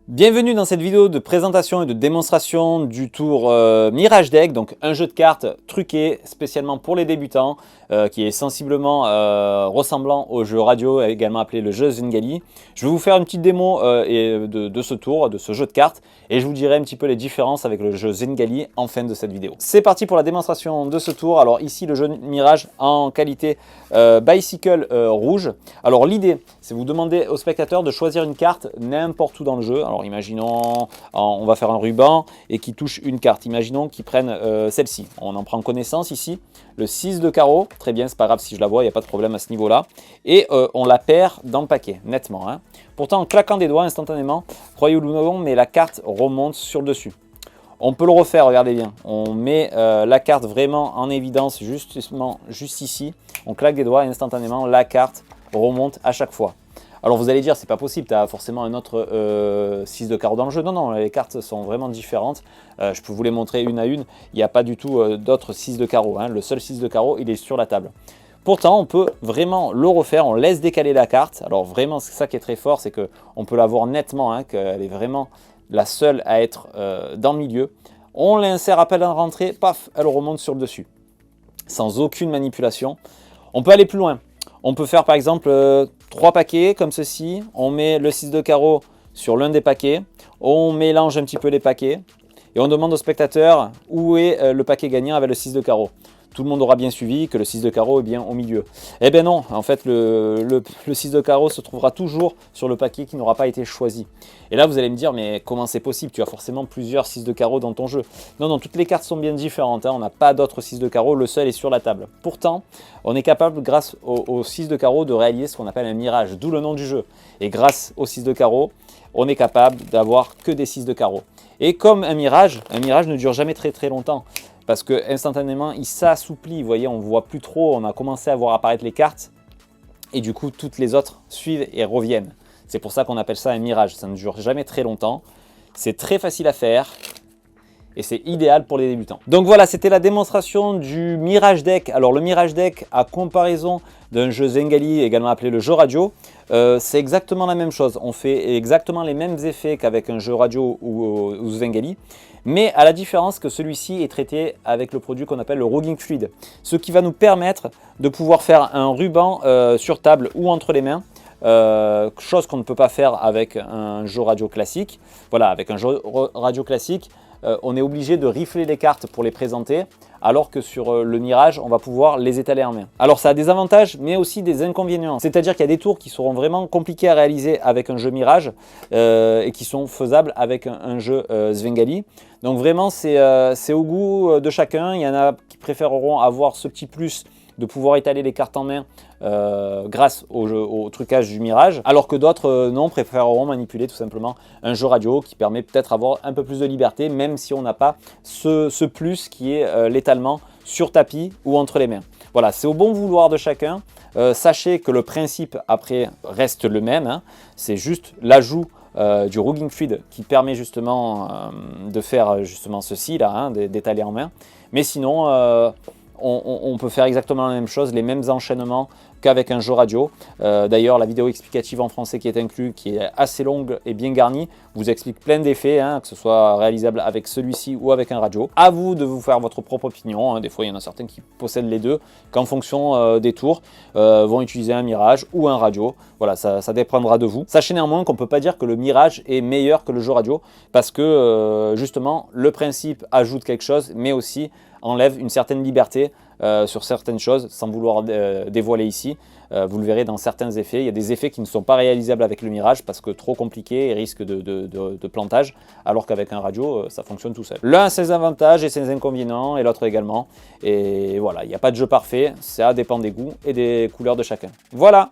Bienvenue dans cette vidéo de présentation et de démonstration du tour Mirage Deck, donc un jeu de cartes truqué spécialement pour les débutants qui est sensiblement ressemblant au jeu radio, également appelé le jeu Zwengali. Je vais vous faire une petite démo de ce tour, de ce jeu de cartes, et je vous dirai un petit peu les différences avec le jeu Zwengali en fin de cette vidéo. C'est parti pour la démonstration de ce tour. Alors ici le jeu Mirage en qualité bicycle rouge. Alors l'idée, c'est vous demander au spectateur de choisir une carte n'importe où dans le jeu. Alors imaginons, on va faire un ruban et qui touche une carte. Imaginons qu'ils prennent celle-ci. On en prend connaissance ici. Le 6 de carreau, très bien, c'est pas grave si je la vois, il n'y a pas de problème à ce niveau-là. Et on la perd dans le paquet, nettement. Hein. Pourtant, en claquant des doigts instantanément, croyez-le ou non, mais la carte remonte sur le dessus. On peut le refaire, regardez bien. On met la carte vraiment en évidence, justement, juste ici. On claque des doigts et instantanément, la carte remonte à chaque fois. Alors vous allez dire, c'est pas possible, tu as forcément un autre 6 de carreau dans le jeu. Non, non, les cartes sont vraiment différentes. Je peux vous les montrer une à une. Il n'y a pas du tout d'autres 6 de carreau. Hein. Le seul 6 de carreau, il est sur la table. Pourtant, on peut vraiment le refaire. On laisse décaler la carte. Alors vraiment, c'est ça qui est très fort, c'est qu'on peut la voir nettement, hein, qu'elle est vraiment la seule à être dans le milieu. On l'insère à peine en rentrée, paf, elle remonte sur le dessus. Sans aucune manipulation. On peut aller plus loin. On peut faire par exemple 3 paquets comme ceci, on met le 6 de carreau sur l'un des paquets, on mélange un petit peu les paquets et on demande au spectateur où est le paquet gagnant avec le 6 de carreau. Tout le monde aura bien suivi que le 6 de carreau est bien au milieu. Eh bien non, en fait le 6 de carreau se trouvera toujours sur le paquet qui n'aura pas été choisi. Et là vous allez me dire, mais comment c'est possible? Tu as forcément plusieurs 6 de carreau dans ton jeu. Non, non, toutes les cartes sont bien différentes, hein. On n'a pas d'autres 6 de carreau, le seul est sur la table. Pourtant, on est capable, grâce au 6 de carreau, de réaliser ce qu'on appelle un mirage, d'où le nom du jeu. Et grâce au 6 de carreau, on est capable d'avoir que des 6 de carreau. Et comme un mirage ne dure jamais très très longtemps. Parce que instantanément, il s'assouplit. Vous voyez, on ne voit plus trop. On a commencé à voir apparaître les cartes. Et du coup, toutes les autres suivent et reviennent. C'est pour ça qu'on appelle ça un mirage. Ça ne dure jamais très longtemps. C'est très facile à faire. Et c'est idéal pour les débutants. Donc voilà, c'était la démonstration du Mirage Deck. Alors le Mirage Deck, à comparaison d'un jeu Zwengali, également appelé le jeu radio, c'est exactement la même chose. On fait exactement les mêmes effets qu'avec un jeu radio ou Zwengali. Mais à la différence que celui-ci est traité avec le produit qu'on appelle le Rugging Fluid. Ce qui va nous permettre de pouvoir faire un ruban sur table ou entre les mains. Chose qu'on ne peut pas faire avec un jeu radio classique. Voilà, avec un jeu radio classique, on est obligé de rifler les cartes pour les présenter, alors que sur le Mirage, on va pouvoir les étaler en main. Alors ça a des avantages, mais aussi des inconvénients. C'est-à-dire qu'il y a des tours qui seront vraiment compliqués à réaliser avec un jeu Mirage et qui sont faisables avec un jeu Zwengali. Donc vraiment, c'est au goût de chacun. Il y en a qui préféreront avoir ce petit plus de pouvoir étaler les cartes en main grâce au trucage du Mirage, alors que d'autres non, préféreront manipuler tout simplement un jeu radio qui permet peut-être d'avoir un peu plus de liberté, même si on n'a pas ce plus qui est l'étalement sur tapis ou entre les mains. Voilà, c'est au bon vouloir de chacun. Sachez que le principe après reste le même, hein. C'est juste l'ajout du Rugging Fluid qui permet justement de faire justement ceci là, hein, d'étaler en main. Mais sinon, on peut faire exactement la même chose, les mêmes enchaînements qu'avec un jeu radio. D'ailleurs, la vidéo explicative en français qui est inclue, qui est assez longue et bien garnie, vous explique plein d'effets, hein, que ce soit réalisable avec celui-ci ou avec un radio. À vous de vous faire votre propre opinion, hein. Des fois, il y en a certains qui possèdent les deux, qu'en fonction des tours, vont utiliser un Mirage ou un radio. Voilà, ça dépendra de vous. Sachez néanmoins qu'on ne peut pas dire que le Mirage est meilleur que le jeu radio, parce que justement, le principe ajoute quelque chose, mais aussi enlève une certaine liberté sur certaines choses, sans vouloir dévoiler ici. Vous le verrez dans certains effets. Il y a des effets qui ne sont pas réalisables avec le Mirage parce que trop compliqués et risque de plantage, alors qu'avec un radio, ça fonctionne tout seul. L'un a ses avantages et ses inconvénients, et l'autre également. Et voilà, il n'y a pas de jeu parfait, ça dépend des goûts et des couleurs de chacun. Voilà!